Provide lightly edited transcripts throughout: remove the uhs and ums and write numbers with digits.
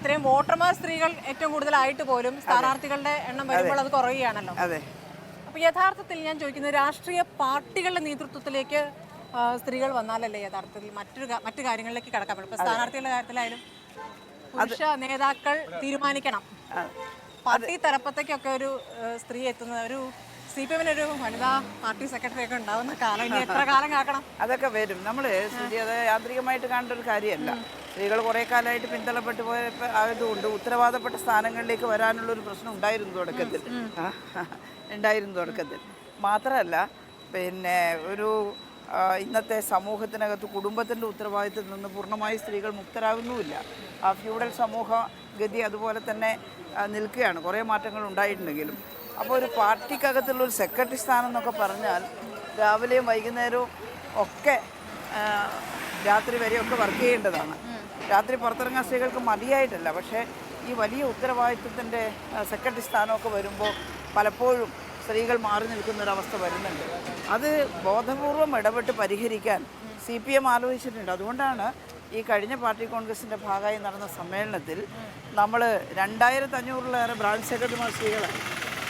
ഇത്രയും വോട്ടർമാർ സ്ത്രീകൾ ഏറ്റവും കൂടുതലായിട്ട് പോലും സ്ഥാനാർത്ഥികളുടെ എണ്ണം വരുമ്പോൾ അത് കുറയുകയാണല്ലോ. അപ്പോൾ യഥാർത്ഥത്തിൽ ഞാൻ ചോദിക്കുന്നത് രാഷ്ട്രീയ പാർട്ടികളുടെ നേതൃത്വത്തിലേക്ക് സ്ത്രീകൾ വന്നാലല്ലേ യഥാർത്ഥത്തിൽ മറ്റു കാര്യങ്ങളിലേക്ക് കടക്കാൻ പറ്റും. ഇപ്പോൾ സ്ഥാനാർത്ഥികളുടെ കാര്യത്തിലായാലും പുരുഷ നേതാക്കൾ തീരുമാനിക്കണം. പാർട്ടി തലപ്പത്തേക്കൊക്കെ ഒരു സ്ത്രീ എത്തുന്ന ഒരു CPM-ന് ഒരു വനിതാ പാർട്ടി സെക്രട്ടറി ഒക്കെ ഉണ്ടാവുന്ന കാലം ഇനി എത്ര കാലം കാക്കണം? അതൊക്കെ വരും. നമ്മൾ അത് യാന്ത്രികമായിട്ട് കാണേണ്ട ഒരു കാര്യമല്ല. സ്ത്രീകൾ കുറേ കാലമായിട്ട് പിന്തള്ളപ്പെട്ടു പോയപ്പോൾ ആയതുകൊണ്ട് ഉത്തരവാദപ്പെട്ട സ്ഥാനങ്ങളിലേക്ക് വരാനുള്ളൊരു പ്രശ്നം ഉണ്ടായിരുന്നു തുടക്കത്തിൽ. മാത്രമല്ല പിന്നെ ഒരു ഇന്നത്തെ സമൂഹത്തിനകത്ത് കുടുംബത്തിൻ്റെ ഉത്തരവാദിത്തത്തിൽ നിന്ന് പൂർണ്ണമായി സ്ത്രീകൾ മുക്തരാകുന്നുമില്ല. ആ ഫ്യൂഡൽ സമൂഹ ഗതി അതുപോലെ തന്നെ നിൽക്കുകയാണ്. കുറേ മാറ്റങ്ങൾ ഉണ്ടായിട്ടുണ്ടെങ്കിലും. അപ്പോൾ ഒരു പാർട്ടിക്കകത്തുള്ളൊരു സെക്രട്ടറി സ്ഥാനം എന്നൊക്കെ പറഞ്ഞാൽ രാവിലെയും വൈകുന്നേരവും ഒക്കെ രാത്രി വരെയൊക്കെ വർക്ക് ചെയ്യേണ്ടതാണ്. രാത്രി പുറത്തിറങ്ങാൻ സ്ത്രീകൾക്ക് മതിയായിട്ടല്ല. പക്ഷേ ഈ വലിയ ഉത്തരവാദിത്വത്തിൻ്റെ സെക്രട്ടറി സ്ഥാനമൊക്കെ വരുമ്പോൾ പലപ്പോഴും സ്ത്രീകൾ മാറി നിൽക്കുന്നൊരവസ്ഥ വരുന്നുണ്ട്. അത് ബോധപൂർവം ഇടപെട്ട് പരിഹരിക്കാൻ CPM ആലോചിച്ചിട്ടുണ്ട്. അതുകൊണ്ടാണ് ഈ കഴിഞ്ഞ പാർട്ടി കോൺഗ്രസിൻ്റെ ഭാഗമായി നടന്ന സമ്മേളനത്തിൽ നമ്മൾ 2500-ലേറെ ബ്രാഞ്ച് സെക്രട്ടറിമാർ സ്ത്രീകളാണ്.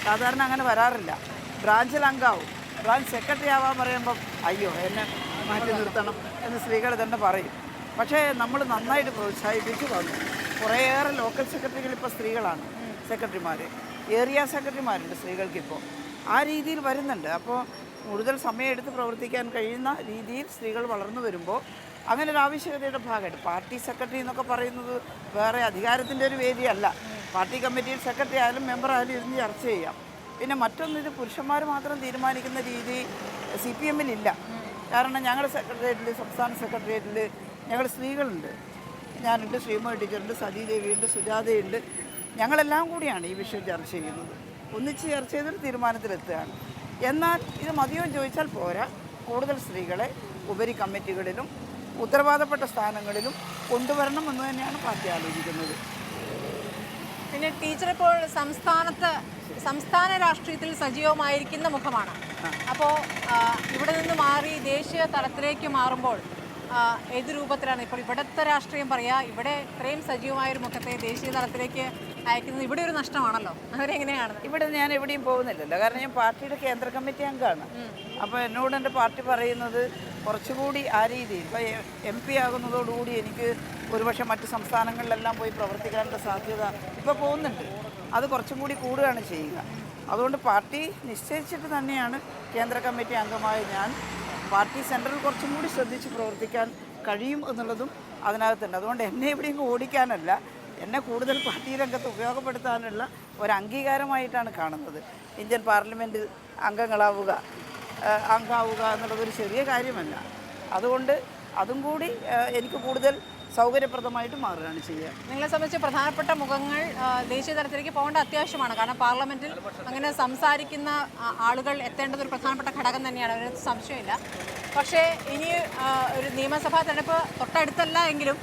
സാധാരണ അങ്ങനെ വരാറില്ല. ബ്രാഞ്ചിൽ അംഗമാവും, ബ്രാഞ്ച് സെക്രട്ടറി ആവാൻ പറയുമ്പം അയ്യോ എന്നെ മാറ്റി നിർത്തണം എന്ന് സ്ത്രീകൾ തന്നെ പറയും. പക്ഷേ നമ്മൾ നന്നായിട്ട് പ്രോത്സാഹിപ്പിച്ച് വന്നു. കുറേയേറെ ലോക്കൽ സെക്രട്ടറികൾ ഇപ്പോൾ സ്ത്രീകളാണ് സെക്രട്ടറിമാർ. ഏരിയ സെക്രട്ടറിമാരുണ്ട് സ്ത്രീകൾക്കിപ്പോൾ. ആ രീതിയിൽ വരുന്നുണ്ട്. അപ്പോൾ കൂടുതൽ സമയമെടുത്ത് പ്രവർത്തിക്കാൻ കഴിയുന്ന രീതിയിൽ സ്ത്രീകൾ വളർന്നു വരുമ്പോൾ അങ്ങനെ ഒരു ആവശ്യകതയുടെ ഭാഗമായിട്ട് പാർട്ടി സെക്രട്ടറി എന്നൊക്കെ പറയുന്നത് വേറെ അധികാരത്തിൻ്റെ ഒരു വേദിയല്ല. പാർട്ടി കമ്മിറ്റിയിൽ സെക്രട്ടറി ആയാലും മെമ്പർ ആയാലും ഇരുന്ന് ചർച്ച ചെയ്യാം. പിന്നെ മറ്റൊന്ന്, ഇത് പുരുഷന്മാർ മാത്രം തീരുമാനിക്കുന്ന രീതി CPM-ലില്ല. കാരണം ഞങ്ങളുടെ സെക്രട്ടേറിയറ്റിൽ, സംസ്ഥാന സെക്രട്ടേറിയറ്റിൽ ഞങ്ങൾ സ്ത്രീകളുണ്ട്. ഞാനുണ്ട്, ശ്രീമതി ടീച്ചറുണ്ട്, സതീദേവിയുണ്ട്, സുജാതയുണ്ട്. ഞങ്ങളെല്ലാം കൂടിയാണ് ഈ വിഷയം ചർച്ച ചെയ്യുന്നത്. ഒന്നിച്ച് ചർച്ച ചെയ്തൊരു തീരുമാനത്തിലെത്തുകയാണ്. എന്നാൽ ഇത് മതിയോ ചോദിച്ചാൽ പോരാ. കൂടുതൽ സ്ത്രീകളെ ഉപരി കമ്മിറ്റികളിലും ഉത്തരവാദപ്പെട്ട സ്ഥാനങ്ങളിലും കൊണ്ടുവരണം എന്ന് തന്നെയാണ് പാർട്ടി ആലോചിക്കുന്നത്. പിന്നെ ടീച്ചർ ഇപ്പോൾ സംസ്ഥാന രാഷ്ട്രീയത്തിൽ സജീവമായിരിക്കുന്ന മുഖമാണ്. അപ്പോൾ ഇവിടെ നിന്ന് മാറി ദേശീയ തലത്തിലേക്ക് മാറുമ്പോൾ ഏത് രൂപത്തിലാണ് ഇപ്പോൾ ഇവിടുത്തെ രാഷ്ട്രീയം പറയുക? ഇവിടെ ഇത്രയും സജീവമായൊരു മുഖത്തെ ദേശീയ തലത്തിലേക്ക് അയക്കുന്നത് ഇവിടെ ഒരു നഷ്ടമാണല്ലോ. അവരെങ്ങനെയാണ്? ഇവിടെ ഞാൻ എവിടെയും പോകുന്നില്ലല്ലോ. കാരണം ഞാൻ പാർട്ടിയുടെ കേന്ദ്ര കമ്മിറ്റി അംഗമാണ്. അപ്പോൾ എന്നോട് എൻ്റെ പാർട്ടി പറയുന്നത് കുറച്ചുകൂടി ആ രീതിയിൽ ഇപ്പോൾ MP ആകുന്നതോടുകൂടി എനിക്ക് ഒരുപക്ഷെ മറ്റ് സംസ്ഥാനങ്ങളിലെല്ലാം പോയി പ്രവർത്തിക്കാനുള്ള സാധ്യത ഇപ്പോൾ പോകുന്നുണ്ട്. അത് കുറച്ചും കൂടി കൂടുകയാണ് ചെയ്യുക. അതുകൊണ്ട് പാർട്ടി നിശ്ചയിച്ചിട്ട് തന്നെയാണ് കേന്ദ്ര കമ്മിറ്റി അംഗമായ ഞാൻ പാർട്ടി സെൻട്രൽ കുറച്ചും കൂടി ശ്രദ്ധിച്ച് പ്രവർത്തിക്കാൻ കഴിയും എന്നുള്ളതും അതിനകത്തുണ്ട്. അതുകൊണ്ട് എന്നെ എവിടെയെങ്കിലും ഓടിക്കാനല്ല, എന്നെ കൂടുതൽ പാർട്ടി രംഗത്ത് ഉപയോഗപ്പെടുത്താനുള്ള ഒരു അംഗീകാരമായിട്ടാണ് കാണുന്നത്. ഇന്ത്യൻ പാർലമെൻറ്റിൽ അംഗമാവുക എന്നുള്ളതൊരു ചെറിയ കാര്യമല്ല. അതുകൊണ്ട് അതും കൂടി എനിക്ക് കൂടുതൽ സൗകര്യപ്രദമായിട്ട് മാറുകയാണ് ചെയ്യുക. നിങ്ങളെ സംബന്ധിച്ച് പ്രധാനപ്പെട്ട മുഖങ്ങൾ ദേശീയ തലത്തിലേക്ക് പോകേണ്ട അത്യാവശ്യമാണ്. കാരണം പാർലമെൻറ്റിൽ അങ്ങനെ സംസാരിക്കുന്ന ആളുകൾ എത്തേണ്ടത് ഒരു പ്രധാനപ്പെട്ട ഘടകം തന്നെയാണ്, അതിനകത്ത് സംശയമില്ല. പക്ഷേ ഇനി ഒരു നിയമസഭാ തെരഞ്ഞെടുപ്പ് തൊട്ടടുത്തല്ല എങ്കിലും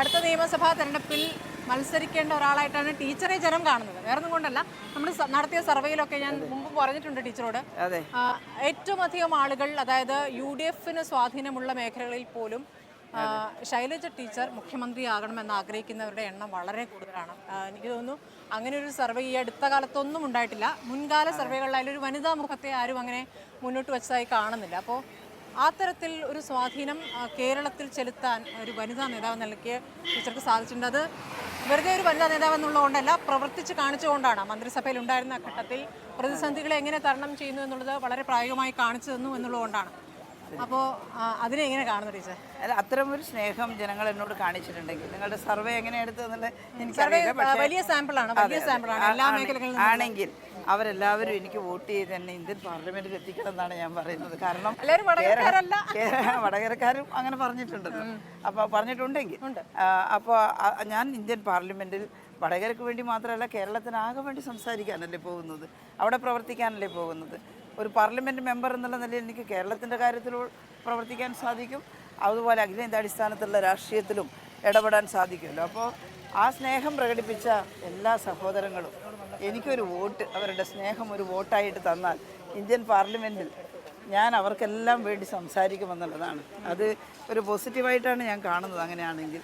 അടുത്ത നിയമസഭാ തെരഞ്ഞെടുപ്പിൽ മത്സരിക്കേണ്ട ഒരാളായിട്ടാണ് ടീച്ചറെ ജനം കാണുന്നത്. വേറൊന്നും കൊണ്ടല്ല, നമ്മൾ നടത്തിയ സർവേയിലൊക്കെ ഞാൻ മുമ്പ് പറഞ്ഞിട്ടുണ്ട് ടീച്ചറോട്, ഏറ്റവും അധികം ആളുകൾ, അതായത് UDF-ന് സ്വാധീനമുള്ള മേഖലകളിൽ പോലും ശൈലജ ടീച്ചർ മുഖ്യമന്ത്രിയാകണമെന്ന് ആഗ്രഹിക്കുന്നവരുടെ എണ്ണം വളരെ കൂടുതലാണ്. എനിക്ക് തോന്നുന്നു അങ്ങനെ ഒരു സർവേ ഈ അടുത്ത കാലത്തൊന്നും ഉണ്ടായിട്ടില്ല. മുൻകാല സർവേകളിലായാലും ഒരു വനിതാ മുഖത്തെ ആരും അങ്ങനെ മുന്നോട്ട് വെച്ചതായി കാണുന്നില്ല. അപ്പോൾ ആ തരത്തിൽ ഒരു സ്വാധീനം കേരളത്തിൽ ചെലുത്താൻ ഒരു വനിതാ നേതാവ് നിലയ്ക്ക് ടീച്ചർക്ക് സാധിച്ചിട്ടുണ്ട്. അത് വെറുതെ ഒരു വനിതാ നേതാവ് എന്നുള്ളതുകൊണ്ടല്ല, പ്രവർത്തിച്ച് കാണിച്ചുകൊണ്ടാണ്. മന്ത്രിസഭയിൽ ഉണ്ടായിരുന്ന ഘട്ടത്തിൽ പ്രതിസന്ധികളെ എങ്ങനെ തരണം ചെയ്യുന്നു എന്നുള്ളത് വളരെ പ്രായോഗികമായി കാണിച്ചു തന്നു എന്നുള്ളതുകൊണ്ടാണ്. അപ്പോൾ അതിനെ എങ്ങനെ കാണുന്നു ടീച്ചർ? അല്ല, അത്തരമൊരു സ്നേഹം ജനങ്ങൾ എന്നോട് കാണിച്ചിട്ടുണ്ടെങ്കിൽ, നിങ്ങളുടെ സർവേ എങ്ങനെ എടുത്തതെന്നുള്ള എനിക്കറിയില്ല, വലിയ സാമ്പിളാണ് എല്ലാ മേഖലകളിലും ആണെങ്കിൽ അവരെല്ലാവരും എനിക്ക് വോട്ട് ചെയ്ത് തന്നെ ഇന്ത്യൻ പാർലമെന്റിൽ എത്തിക്കണം എന്നാണ് ഞാൻ പറയുന്നത്. കാരണം വടകരക്കാരും അങ്ങനെ പറഞ്ഞിട്ടുണ്ടല്ലോ. അപ്പോൾ പറഞ്ഞിട്ടുണ്ടെങ്കിൽ അപ്പോൾ ഞാൻ ഇന്ത്യൻ പാർലമെന്റിൽ വടകരയ്ക്ക് വേണ്ടി മാത്രമല്ല കേരളത്തിനാകെ വേണ്ടി സംസാരിക്കാനല്ലേ പോകുന്നത്, അവിടെ പ്രവർത്തിക്കാനല്ലേ പോകുന്നത്. ഒരു പാർലമെൻറ്റ് മെമ്പർ എന്നുള്ള നിലയിൽ എനിക്ക് കേരളത്തിൻ്റെ കാര്യത്തിൽ പ്രവർത്തിക്കാൻ സാധിക്കും. അതുപോലെ അഖിലേന്ത്യാടിസ്ഥാനത്തുള്ള രാഷ്ട്രീയത്തിലും ഇടപെടാൻ സാധിക്കുമല്ലോ. അപ്പോൾ ആ സ്നേഹം പ്രകടിപ്പിച്ച എല്ലാ സഹോദരങ്ങളും എനിക്കൊരു വോട്ട്, അവരുടെ സ്നേഹം ഒരു വോട്ടായിട്ട് തന്നാൽ ഇന്ത്യൻ പാർലമെൻറ്റിൽ ഞാൻ അവർക്കെല്ലാം വേണ്ടി സംസാരിക്കുമെന്നുള്ളതാണ്. അത് ഒരു പോസിറ്റീവായിട്ടാണ് ഞാൻ കാണുന്നത് അങ്ങനെയാണെങ്കിൽ.